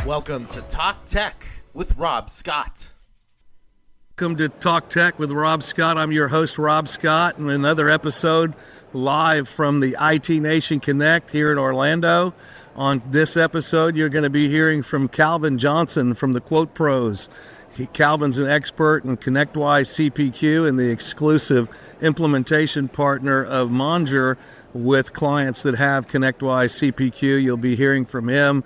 Welcome to Talk Tech with Rob Scott. Welcome to Talk Tech with Rob Scott. I'm your host, Rob Scott, and another episode live from the IT Nation Connect here in Orlando. On this episode, you're going to be hearing from Calvin Johnson from the Quote Pros. Calvin's an expert in ConnectWise CPQ and the exclusive implementation partner of Monjur with clients that have ConnectWise CPQ. You'll be hearing from him,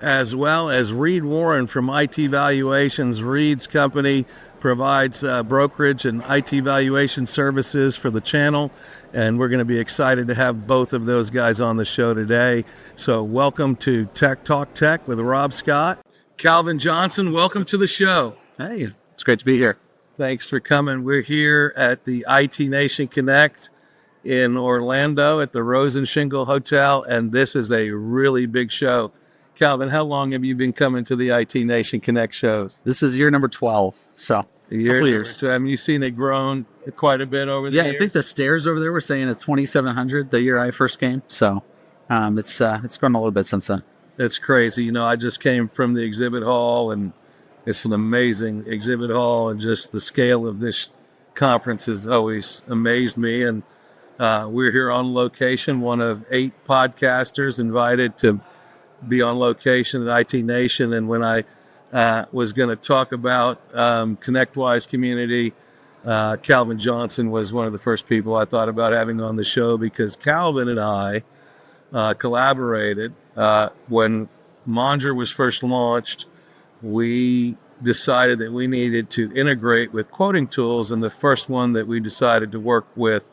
as well as Reid Warren from IT Valuations. Reid's company provides brokerage and IT valuation services for the channel, and we're going to be excited to have both of those guys on the show today. So welcome to Talk Tech with Rob Scott. Calvin Johnson, welcome to the show. Hey, it's great to be here. Thanks for coming. We're here at the IT Nation Connect in Orlando at the Rose and Shingle Hotel, and this is a really big show. Calvin, how long have you been coming to the IT Nation Connect shows? This is year number 12, so a couple years. So, you've seen it grown quite a bit over the years? Yeah, I think the stairs over there were saying at 2,700 the year I first came, so it's grown a little bit since then. It's crazy. You know, I just came from the exhibit hall, and it's an amazing exhibit hall, and just the scale of this conference has always amazed me. And we're here on location, one of 8 podcasters invited to be on location at IT Nation. And when I was going to talk about ConnectWise community, Calvin Johnson was one of the first people I thought about having on the show, because Calvin and I collaborated when Monjur was first launched. We decided that we needed to integrate with quoting tools, and the first one that we decided to work with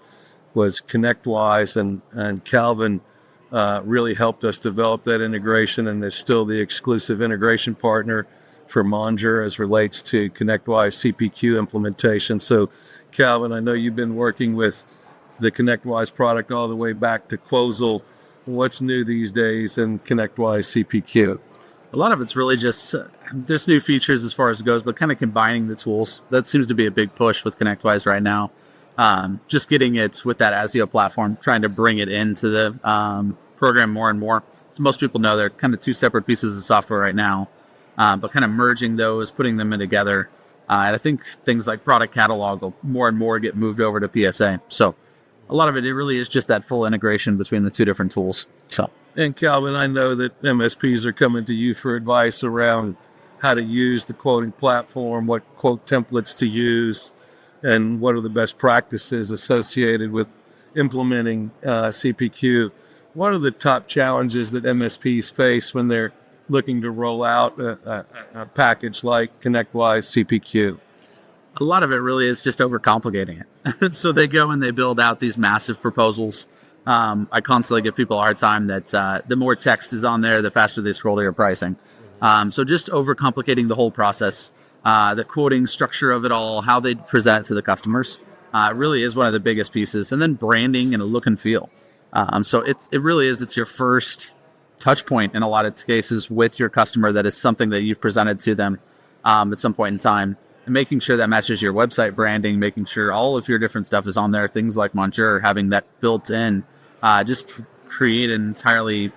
was ConnectWise, and Calvin really helped us develop that integration, and is still the exclusive integration partner for Monjur as relates to ConnectWise CPQ implementation. So, Calvin, I know you've been working with the ConnectWise product all the way back to Quozal. What's new these days in ConnectWise CPQ? A lot of it's really just there's new features as far as it goes, but kind of combining the tools. That seems to be a big push with ConnectWise right now. Just getting it with that ASIO platform, trying to bring it into the program more and more. So most people know they're kind of 2 separate pieces of software right now, but kind of merging those, putting them in together. And I think things like product catalog will more and more get moved over to PSA. So a lot of it really is just that full integration between the 2 different tools. And Calvin, I know that MSPs are coming to you for advice around how to use the quoting platform, what quote templates to use, and what are the best practices associated with implementing CPQ. What are the top challenges that MSPs face when they're looking to roll out a package like ConnectWise CPQ? A lot of it really is just overcomplicating it. So they go and they build out these massive proposals. I constantly give people a hard time that the more text is on there, the faster they scroll to your pricing. So just overcomplicating the whole process, the quoting structure of it all, how they present it to the customers, really is one of the biggest pieces. And then branding and a look and feel. So it really is, it's your first touch point in a lot of cases with your customer. That is something that you've presented to them at some point in time. And making sure that matches your website branding, making sure all of your different stuff is on there. Things like Monjur, having that built in, just create an entirely,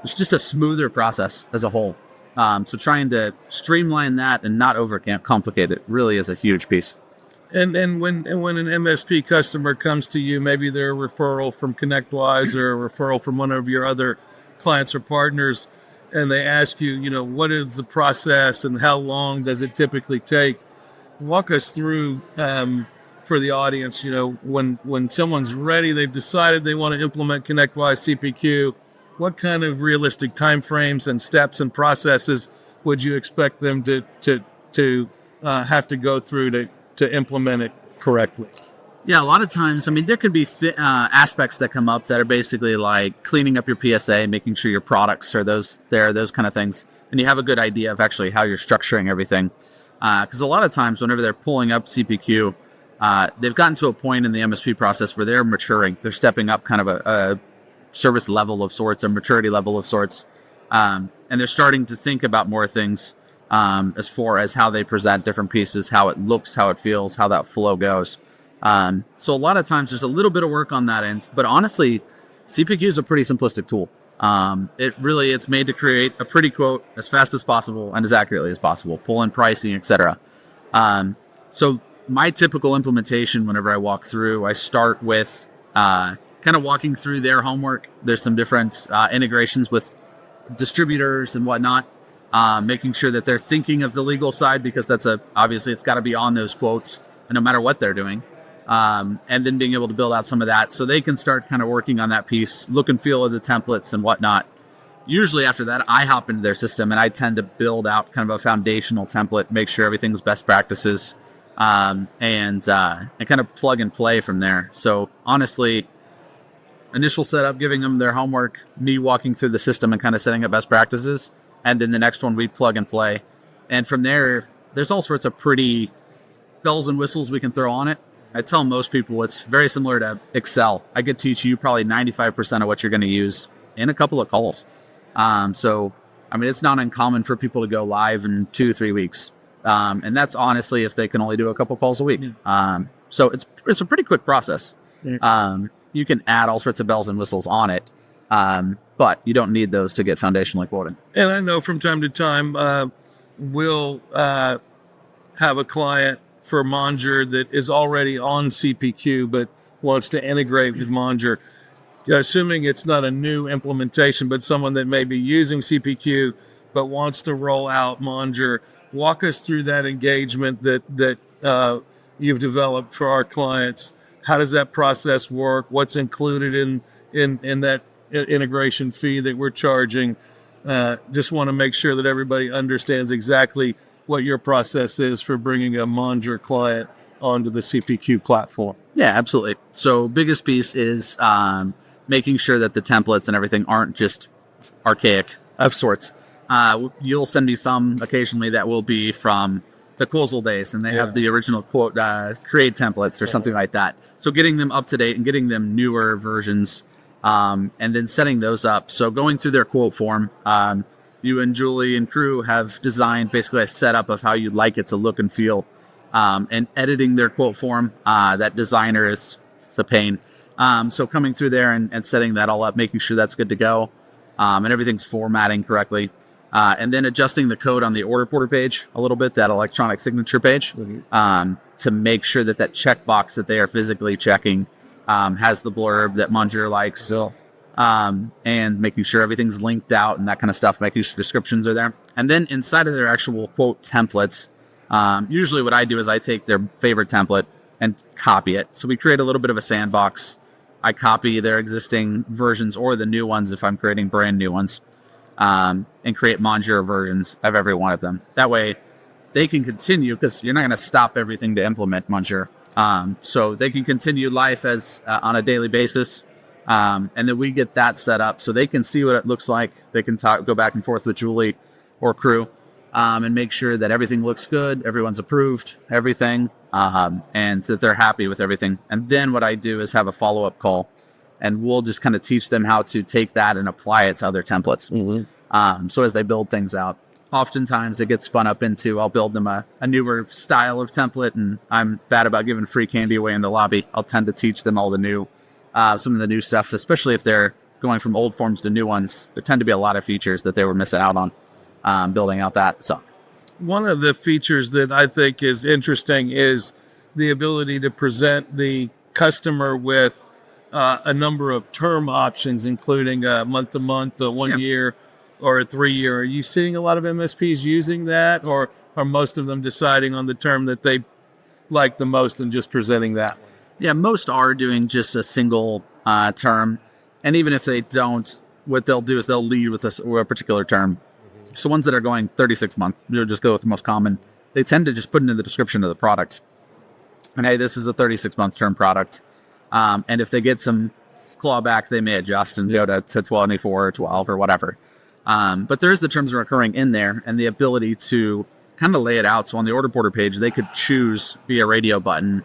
it's just a smoother process as a whole. So trying to streamline that and not overcomplicate it really is a huge piece. And when an MSP customer comes to you, maybe they're a referral from ConnectWise or a referral from one of your other clients or partners, and they ask you, what is the process and how long does it typically take? Walk us through for the audience, when someone's ready, they've decided they want to implement ConnectWise CPQ, what kind of realistic timeframes and steps and processes would you expect them to have to go through to implement it correctly? Yeah, a lot of times, there could be aspects that come up that are basically like cleaning up your PSA, making sure your products are those kind of things. And you have a good idea of actually how you're structuring everything. Because a lot of times, whenever they're pulling up CPQ, they've gotten to a point in the MSP process where they're maturing. They're stepping up kind of a service level of sorts, a maturity level of sorts. And they're starting to think about more things as far as how they present different pieces, how it looks, how it feels, how that flow goes. So a lot of times there's a little bit of work on that end, but honestly, CPQ is a pretty simplistic tool. It's made to create a pretty quote as fast as possible and as accurately as possible, pull in pricing, etc. So my typical implementation, whenever I walk through, I start with kind of walking through their homework. There's some different integrations with distributors and whatnot, making sure that they're thinking of the legal side, because obviously it's got to be on those quotes no matter what they're doing. And then being able to build out some of that so they can start kind of working on that piece, look and feel of the templates and whatnot. Usually after that, I hop into their system and I tend to build out kind of a foundational template, make sure everything's best practices, and kind of plug and play from there. So honestly, initial setup, giving them their homework, me walking through the system and kind of setting up best practices. And then the next one, we plug and play. And from there, there's all sorts of pretty bells and whistles we can throw on it. I tell most people it's very similar to Excel. I could teach you probably 95% of what you're going to use in a couple of calls. It's not uncommon for people to go live in 2-3 weeks. And that's honestly if they can only do a couple calls a week. So it's a pretty quick process. You can add all sorts of bells and whistles on it, but you don't need those to get foundationally quoting. And I know from time to time, we'll have a client for Monjur that is already on CPQ but wants to integrate with Monjur. Assuming it's not a new implementation, but someone that may be using CPQ but wants to roll out Monjur. Walk us through that engagement that you've developed for our clients. How does that process work? What's included in that integration fee that we're charging? Just want to make sure that everybody understands exactly what your process is for bringing a Monjur client onto the CPQ platform. Yeah, absolutely. So biggest piece is making sure that the templates and everything aren't just archaic of sorts. You'll send me some occasionally that will be from the Kozel days, and they have the original quote create templates or something like that. So getting them up to date and getting them newer versions, and then setting those up. So going through their quote form, you and Julie and crew have designed basically a setup of how you'd like it to look and feel, and editing their quote form. That designer is a pain. So coming through there and setting that all up, making sure that's good to go, and everything's formatting correctly. And then adjusting the code on the order porter page a little bit, that electronic signature page, to make sure that checkbox that they are physically checking has the blurb that Monjur likes, and making sure everything's linked out and that kind of stuff, making sure descriptions are there. And then inside of their actual quote templates, usually what I do is I take their favorite template and copy it. So we create a little bit of a sandbox. I copy their existing versions or the new ones if I'm creating brand new ones. And create Monjur versions of every one of them. That way they can continue, because you're not going to stop everything to implement Monjur. So they can continue life as on a daily basis. And then we get that set up so they can see what it looks like. They can go back and forth with Julie or crew, and make sure that everything looks good, everyone's approved, everything, and that they're happy with everything. And then what I do is have a follow-up call, and we'll just kind of teach them how to take that and apply it to other templates. So as they build things out, oftentimes it gets spun up into, I'll build them a newer style of template, and I'm bad about giving free candy away in the lobby. I'll tend to teach them all some of the new stuff, especially if they're going from old forms to new ones. There tend to be a lot of features that they were missing out on building out that. So one of the features that I think is interesting is the ability to present the customer with a number of term options, including a month-to-month, a 1 year, or a 3 year. Are you seeing a lot of MSPs using that, or are most of them deciding on the term that they like the most and just presenting that? Yeah, most are doing just a single term. And even if they don't, what they'll do is they'll lead with a particular term. So ones that are going 36 month, you'll just go with the most common. They tend to just put it in the description of the product. And hey, this is a 36-month term product. And if they get some clawback, they may adjust and go to 24 or 12 or whatever. But there's the terms recurring in there and the ability to kind of lay it out. So on the order porter page, they could choose via radio button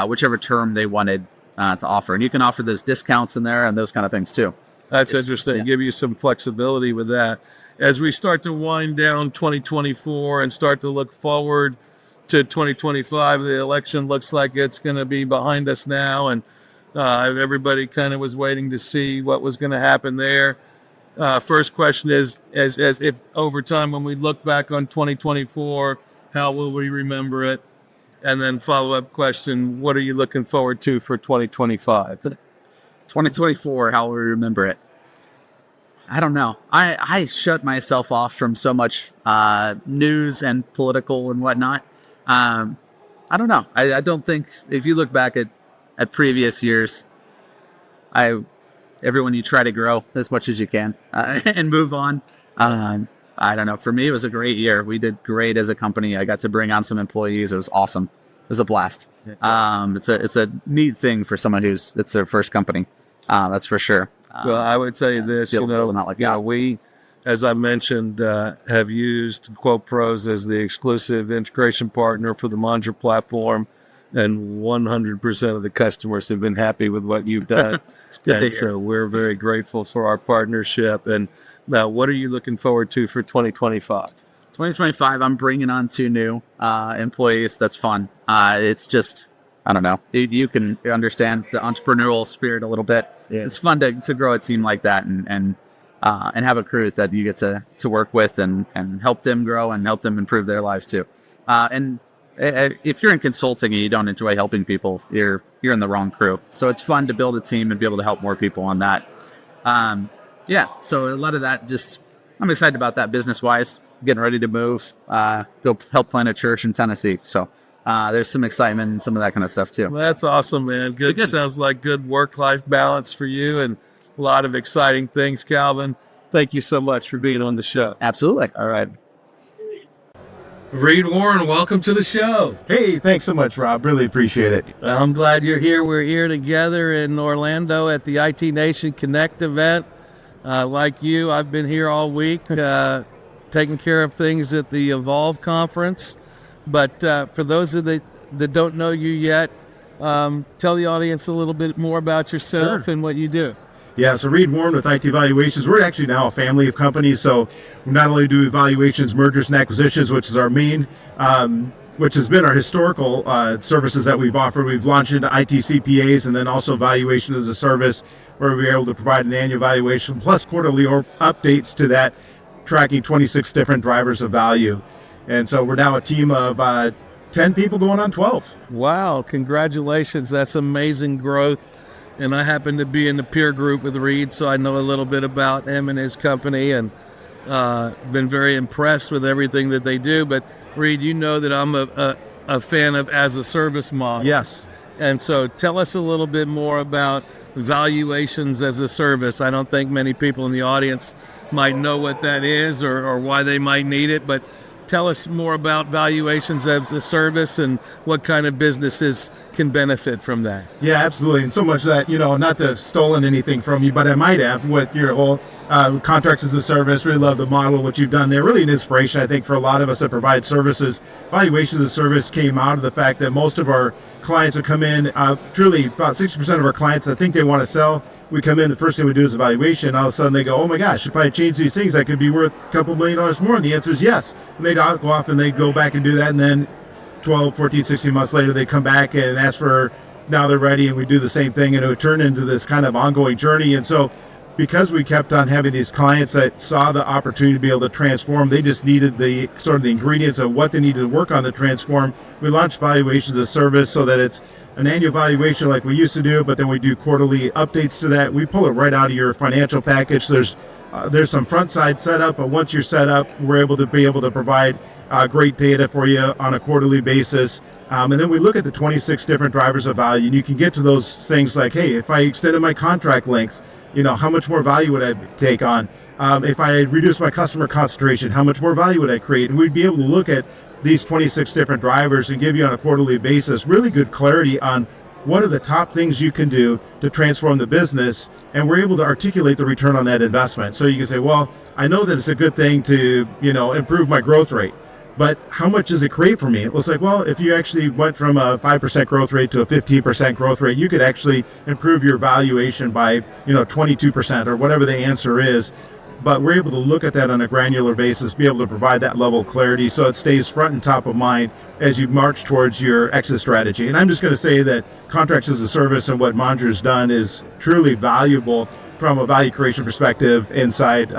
whichever term they wanted to offer. And you can offer those discounts in there and those kind of things too. That's interesting. Yeah. Give you some flexibility with that. As we start to wind down 2024 and start to look forward to 2025, the election looks like it's going to be behind us now. And everybody kind of was waiting to see what was going to happen there. First question is, as if over time, when we look back on 2024, how will we remember it? And then follow-up question, what are you looking forward to for 2025? 2024, how will we remember it? I don't know. I shut myself off from so much news and political and whatnot. I don't know. I don't think, if you look back at previous years, everyone, you try to grow as much as you can and move on. I don't know. For me, it was a great year. We did great as a company. I got to bring on some employees. It was awesome. It was a blast. It's a neat thing for someone it's their first company. That's for sure. Well, I would tell you this, we, as I mentioned, have used Quote Pros as the exclusive integration partner for the Monjur platform, and 100% of the customers have been happy with what you've done. It's good to hear. So we're very grateful for our partnership. And now, what are you looking forward to for 2025? 2025, I'm bringing on 2 new employees. That's fun. It's just, I don't know. You can understand the entrepreneurial spirit a little bit. Yeah. It's fun to grow a team like that and have a crew that you get to work with and help them grow and help them improve their lives too. And if you're in consulting and you don't enjoy helping people, you're in the wrong crew. So it's fun to build a team and be able to help more people on that. So a lot of that, just I'm excited about that business-wise. Getting ready to move, go help plant a church in Tennessee. So there's some excitement and some of that kind of stuff too. Well, that's awesome, man. Good. Sounds like good work-life balance for you and a lot of exciting things, Calvin. Thank you so much for being on the show. Absolutely. All right. Reid Warren, welcome to the show. Hey, thanks so much, Rob. Really appreciate it. I'm glad you're here. We're here together in Orlando at the IT Nation Connect event. Like you, I've been here all week taking care of things at the Evolve conference. But for those of that don't know you yet, tell the audience a little bit more about yourself and what you do. Yeah, so Reid Warren with IT Valuations. We're actually now a family of companies. So we not only do valuations, mergers, and acquisitions, which is our main, which has been our historical services that we've offered. We've launched into IT CPAs and then also valuation as a service, where we're able to provide an annual valuation plus quarterly updates to that, tracking 26 different drivers of value. And so we're now a team of 10 people going on 12. Wow, congratulations. That's amazing growth. And I happen to be in the peer group with Reid, so I know a little bit about him and his company, and been very impressed with everything that they do. But Reid, you know that I'm a fan of as a service model. Yes. And so tell us a little bit more about valuations as a service. I don't think many people in the audience might know what that is or why they might need it, but tell us more about valuations as a service and what kind of businesses can benefit from that. Yeah, absolutely. And so much that, not to have stolen anything from you, but I might have with your whole contracts as a service. Really love the model, what you've done there. Really an inspiration, I think, for a lot of us that provide services. Valuations as a service came out of the fact that most of our clients would come in, truly about 60% of our clients that think they want to sell, we come in, the first thing we do is evaluation. All of a sudden they go, oh my gosh, if I change these things, I could be worth a couple $1 million more. And the answer is yes. And they'd go off and they'd go back and do that. And then 12, 14, 16 months later, they come back and ask for, now they're ready, and we do the same thing. And it would turn into this kind of ongoing journey. And so because we kept on having these clients that saw the opportunity to be able to transform, they just needed the sort of the ingredients of what they needed to work on to transform. We launched Valuations as a service so that it's an annual valuation like we used to do, but then we do quarterly updates to that. We pull it right out of your financial package. There's some front side setup, but once you're set up, we're able to provide great data for you on a quarterly basis. And then we look at the 26 different drivers of value, and you can get to those things like, hey, if I extended my contract lengths, how much more value would I take on? If I reduce my customer concentration, how much more value would I create? And we'd be able to look at these 26 different drivers and give you on a quarterly basis really good clarity on what are the top things you can do to transform the business, and we're able to articulate the return on that investment. So you can say, well, I know that it's a good thing to, improve my growth rate, but how much does it create for me? It was like, well, if you actually went from a 5% growth rate to a 15% growth rate, you could actually improve your valuation by, 22% or whatever the answer is. but we're able to look at that on a granular basis, be able to provide that level of clarity so it stays front and top of mind as you march towards your exit strategy. And I'm just going to say that contracts as a service and what Monjur's done is truly valuable from a value creation perspective inside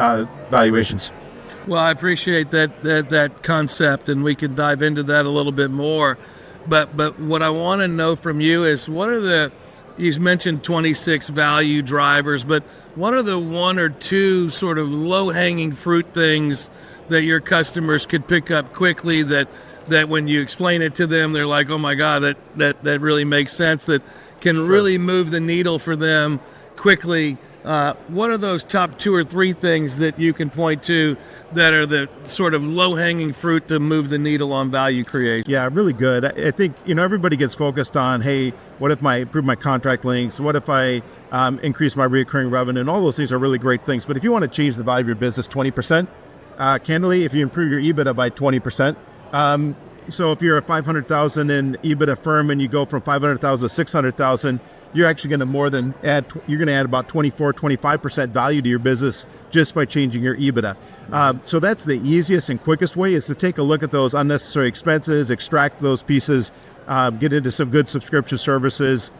valuations. Well, I appreciate that concept, and we could dive into that a little bit more. But what I want to know from you is, what are you mentioned 26 value drivers, but what are the one or two sort of low-hanging fruit things that your customers could pick up quickly that when you explain it to them, they're like, oh my God, that really makes sense, that can really move the needle for them quickly? What are those top 2 or 3 things that you can point to that are the sort of low-hanging fruit to move the needle on value creation? Yeah, really good. I think, everybody gets focused on, hey, what if I improve my contract links? What if I increase my recurring revenue? And all those things are really great things. But if you want to change the value of your business 20%, candidly, if you improve your EBITDA by 20%, so if you're a 500,000 in EBITDA firm and you go from 500,000 to 600,000, you're actually going to add about 25% value to your business just by changing your EBITDA. So that's the easiest and quickest way, is to take a look at those unnecessary expenses, extract those pieces, get into some good subscription services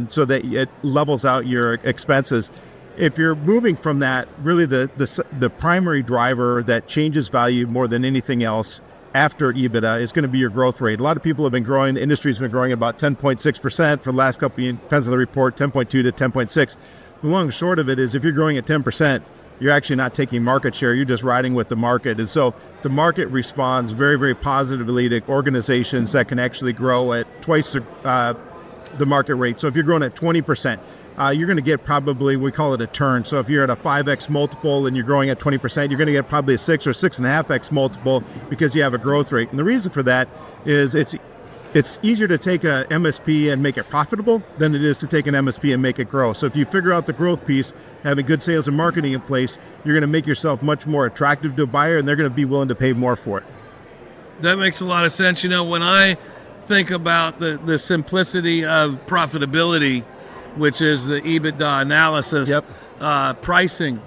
so that it levels out your expenses. If you're moving from that, really the primary driver that changes value more than anything else after EBITDA is going to be your growth rate. A lot of people have been growing. The industry's been growing at about 10.6% for the last couple of years, depends on the report, 10.2 to 10.6. The long and short of it is, if you're growing at 10%, you're actually not taking market share. You're just riding with the market. And so the market responds very, very positively to organizations that can actually grow at twice the market rate. So if you're growing at 20%, you're going to get probably, we call it a turn. So if you're at a 5x multiple and you're growing at 20%, you're going to get probably a 6 or 6.5x multiple because you have a growth rate. And the reason for that is it's easier to take a MSP and make it profitable than it is to take an MSP and make it grow. So if you figure out the growth piece, having good sales and marketing in place, you're going to make yourself much more attractive to a buyer, and they're going to be willing to pay more for it. That makes a lot of sense. When I think about the simplicity of profitability, which is the EBITDA analysis, pricing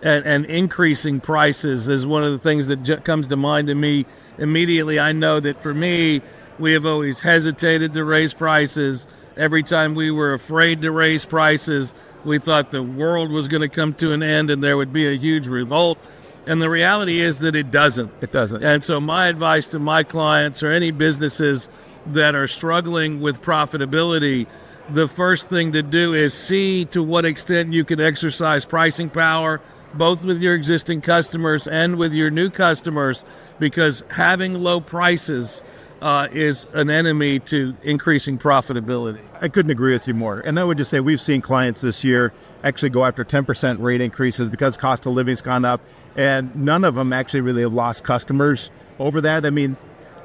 and increasing prices is one of the things that comes to mind to me immediately. I know that for me, we have always hesitated to raise prices. Every time we were afraid to raise prices, we thought the world was going to come to an end and there would be a huge revolt. And the reality is that it doesn't. It doesn't. And so my advice to my clients or any businesses that are struggling with profitability, the first thing to do is see to what extent you can exercise pricing power, both with your existing customers and with your new customers, because having low prices is an enemy to increasing profitability. I couldn't agree with you more. And I would just say we've seen clients this year actually go after 10% rate increases because cost of living's gone up, and none of them actually really have lost customers over that. I mean,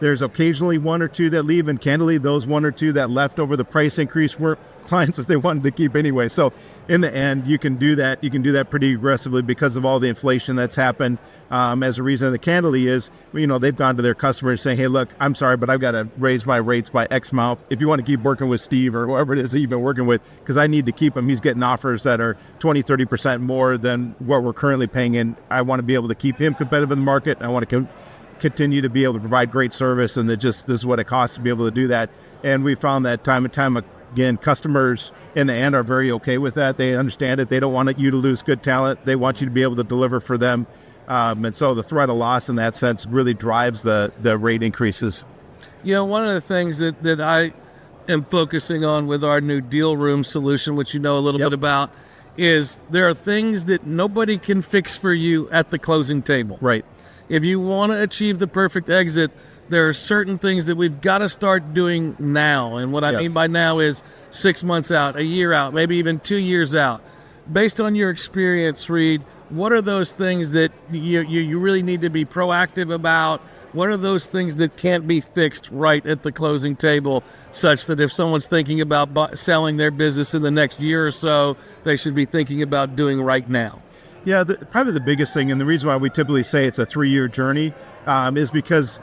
there's occasionally one or two that leave, and candidly, those one or two that left over the price increase weren't clients that they wanted to keep anyway. So in the end, you can do that. You can do that pretty aggressively because of all the inflation that's happened. As a reason, the candidly is, they've gone to their customers saying, hey, look, I'm sorry, but I've got to raise my rates by X amount. If you want to keep working with Steve or whoever it is that you've been working with, because I need to keep him. He's getting offers that are 20, 30% more than what we're currently paying in. I want to be able to keep him competitive in the market. I want to continue to be able to provide great service, and this is what it costs to be able to do that. And we found that time and time again, customers in the end are very okay with that. They understand it. They don't want you to lose good talent. They want you to be able to deliver for them. And so the threat of loss in that sense really drives the rate increases. One of the things that I am focusing on with our new deal room solution, which you know a little bit about, is there are things that nobody can fix for you at the closing table. Right. If you want to achieve the perfect exit, there are certain things that we've got to start doing now. And what I mean by now is 6 months out, a year out, maybe even 2 years out. Based on your experience, Reid, what are those things that you really need to be proactive about? What are those things that can't be fixed right at the closing table, such that if someone's thinking about selling their business in the next year or so, they should be thinking about doing right now? Yeah, probably the biggest thing, and the reason why we typically say it's a 3-year journey, is because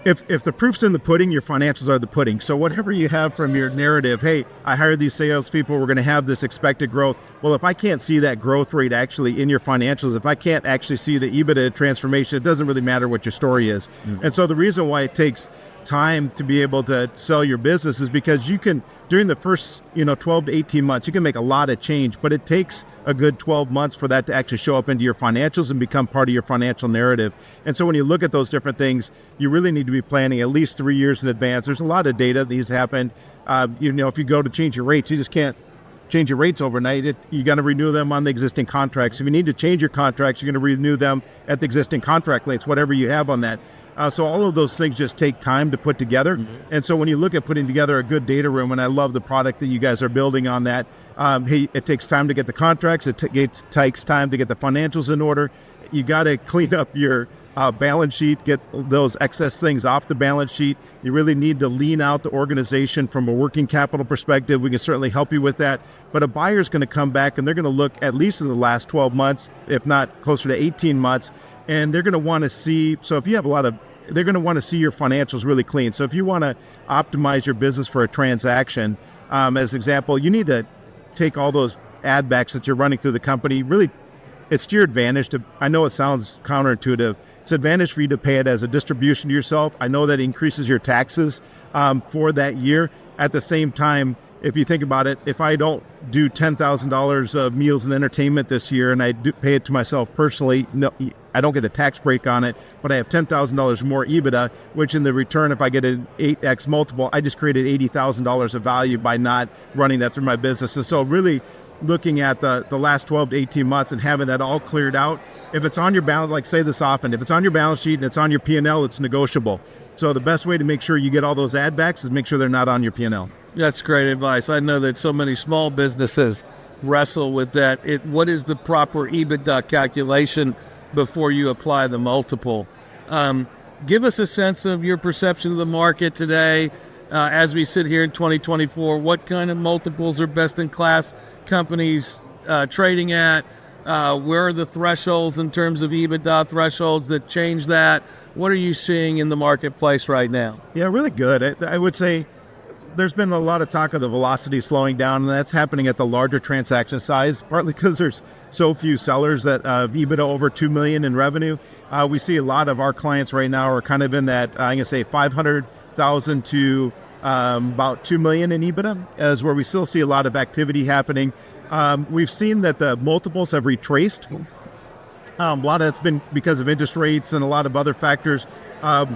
if the proof's in the pudding, your financials are the pudding. So whatever you have from your narrative, hey, I hired these salespeople, we're going to have this expected growth. Well, if I can't see that growth rate actually in your financials, if I can't actually see the EBITDA transformation, it doesn't really matter what your story is. And so the reason why it takes time to be able to sell your business is because you can, during the first 12 to 18 months, you can make a lot of change, but it takes a good 12 months for that to actually show up into your financials and become part of your financial narrative. And so when you look at those different things, you really need to be planning at least 3 years in advance. There's a lot of data that needs to happen. If you go to change your rates, you just can't change your rates overnight. You got to renew them on the existing contracts. If you need to change your contracts, you're going to renew them at the existing contract rates, whatever you have on that. So all of those things just take time to put together. And so when you look at putting together a good data room, and I love the product that you guys are building on that, hey, it takes time to get the contracts. It takes time to get the financials in order. You got to clean up your balance sheet, get those excess things off the balance sheet. You really need to lean out the organization from a working capital perspective. We can certainly help you with that. But a buyer's going to come back and they're going to look at least in the last 12 months, if not closer to 18 months. And they're going to want to see, so if you have they're going to want to see your financials really clean. So if you want to optimize your business for a transaction, as an example, you need to take all those add backs that you're running through the company. Really, it's to your advantage I know it sounds counterintuitive. It's an advantage for you to pay it as a distribution to yourself. I know that increases your taxes for that year. At the same time, if you think about it, if I don't do $10,000 of meals and entertainment this year and I do pay it to myself personally, no, I don't get the tax break on it, but I have $10,000 more EBITDA, which in the return, if I get an 8x multiple, I just created $80,000 of value by not running that through my business. And so really looking at the last 12 to 18 months and having that all cleared out, if it's on your balance, like say this often, if it's on your balance sheet and it's on your P&L, it's negotiable. So the best way to make sure you get all those add backs is make sure they're not on your P&L. That's great advice. I know that so many small businesses wrestle with that. What is the proper EBITDA calculation before you apply the multiple? Give us a sense of your perception of the market today as we sit here in 2024. What kind of multiples are best-in-class companies trading at? Where are the thresholds in terms of EBITDA thresholds that change that? What are you seeing in the marketplace right now? Yeah, really good. I would say there's been a lot of talk of the velocity slowing down, and that's happening at the larger transaction size, partly because there's so few sellers that EBITDA over $2 million in revenue. We see a lot of our clients right now are kind of in that, I'm going to say $500,000 to about $2 million in EBITDA, as where we still see a lot of activity happening. We've seen that the multiples have retraced. A lot of that's been because of interest rates and a lot of other factors. Now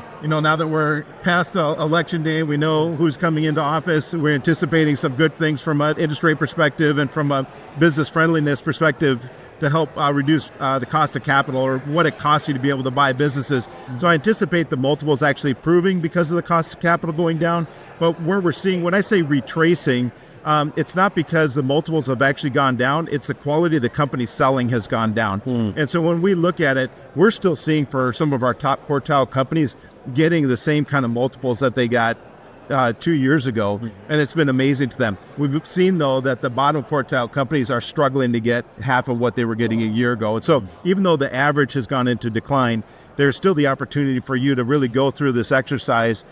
that we're past election day, we know who's coming into office. We're anticipating some good things from an interest rate perspective and from a business friendliness perspective to help reduce the cost of capital or what it costs you to be able to buy businesses. So I anticipate the multiples actually improving because of the cost of capital going down. But where we're seeing, when I say retracing, it's not because the multiples have actually gone down. It's the quality of the company selling has gone down. And so when we look at it, we're still seeing for some of our top quartile companies getting the same kind of multiples that they got 2 years ago. And it's been amazing to them. We've seen, though, that the bottom quartile companies are struggling to get half of what they were getting a year ago. And so even though the average has gone into decline, there's still the opportunity for you to really go through this exercise,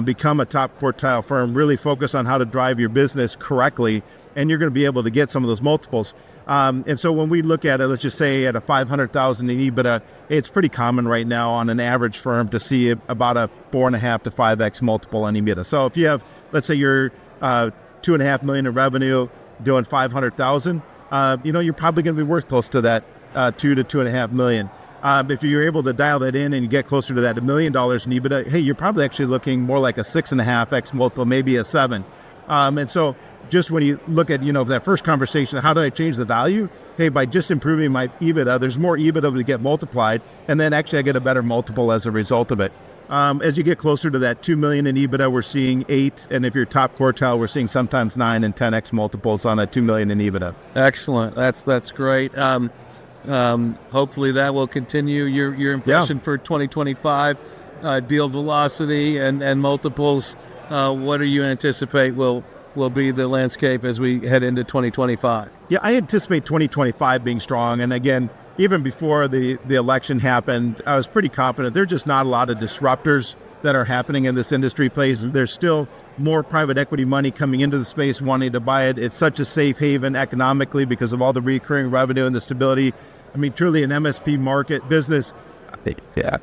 become a top quartile firm, really focus on how to drive your business correctly, and you're going to be able to get some of those multiples. And so when we look at it, let's just say at a $500,000 in EBITDA, it's pretty common right now on an average firm to see about a 4.5 to 5x multiple on EBITDA. So if you have, let's say you're $2.5 million in revenue, doing $500,000, you're probably going to be worth close to that $2 to $2.5 million. If you're able to dial that in and you get closer to that $1 million in EBITDA, hey, you're probably actually looking more like a 6.5x multiple, maybe a 7. And so just when you look at, that first conversation, how do I change the value? Hey, by just improving my EBITDA, there's more EBITDA to get multiplied, and then actually I get a better multiple as a result of it. As you get closer to that $2 million in EBITDA, we're seeing 8, and if you're top quartile, we're seeing sometimes 9 and 10x multiples on that $2 million in EBITDA. Excellent. That's great. Hopefully that will continue. Your impression for 2025, deal velocity and multiples. What do you anticipate will be the landscape as we head into 2025? Yeah, I anticipate 2025 being strong. And again, even before the election happened, I was pretty confident. There's just not a lot of disruptors that are happening in this industry place. There's still more private equity money coming into the space wanting to buy it. It's such a safe haven economically because of all the recurring revenue and the stability. I mean, truly an MSP market business.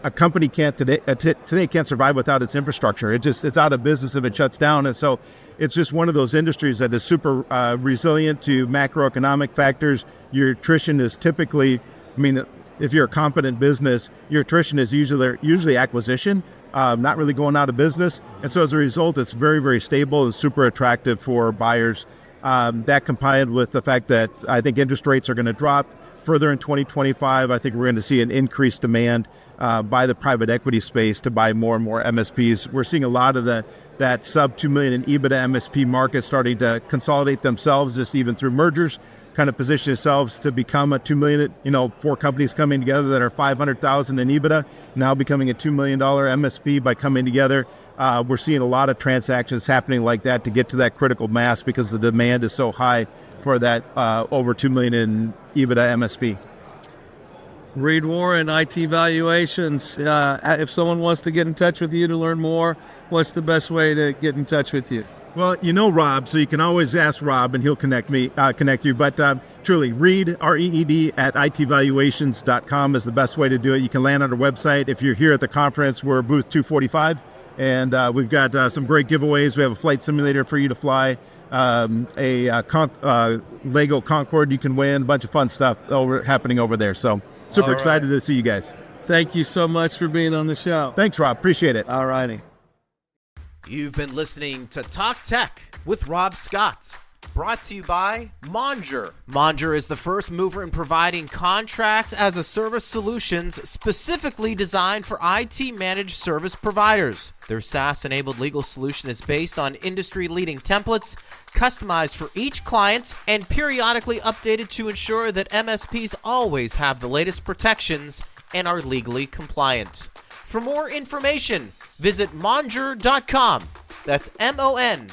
A company can't today can't survive without its infrastructure. It's out of business if it shuts down. And so it's just one of those industries that is super resilient to macroeconomic factors. Your attrition is typically, I mean, if you're a competent business, your attrition is usually acquisition, not really going out of business. And so as a result, it's very, very stable and super attractive for buyers. That combined with the fact that I think interest rates are going to drop further in 2025, I think we're going to see an increased demand by the private equity space to buy more and more MSPs. We're seeing a lot of that sub 2 million in EBITDA MSP market starting to consolidate themselves, just even through mergers, kind of position themselves to become a 2 million, 4 companies coming together that are 500,000 in EBITDA, now becoming a $2 million MSP by coming together. We're seeing a lot of transactions happening like that to get to that critical mass because the demand is so high for that over 2 million in EBITDA MSP. Reid Warren, IT Valuations. If someone wants to get in touch with you to learn more, what's the best way to get in touch with you? Well, you know Rob, so you can always ask Rob and he'll connect you. But truly, Reid, R-E-E-D, at itvaluations.com is the best way to do it. You can land on our website. If you're here at the conference, we're booth 245, and we've got some great giveaways. We have a flight simulator for you to fly. Lego Concorde you can win, a bunch of fun stuff happening over there. So super excited to see you guys. Thank you so much for being on the show. Thanks, Rob. Appreciate it. All righty. You've been listening to Talk Tech with Rob Scott, brought to you by Monjur. Monjur is the first mover in providing contracts as a service solutions specifically designed for IT managed service providers. Their SaaS-enabled legal solution is based on industry-leading templates, customized for each client, and periodically updated to ensure that MSPs always have the latest protections and are legally compliant. For more information, visit monjur.com. That's MONJUR.com.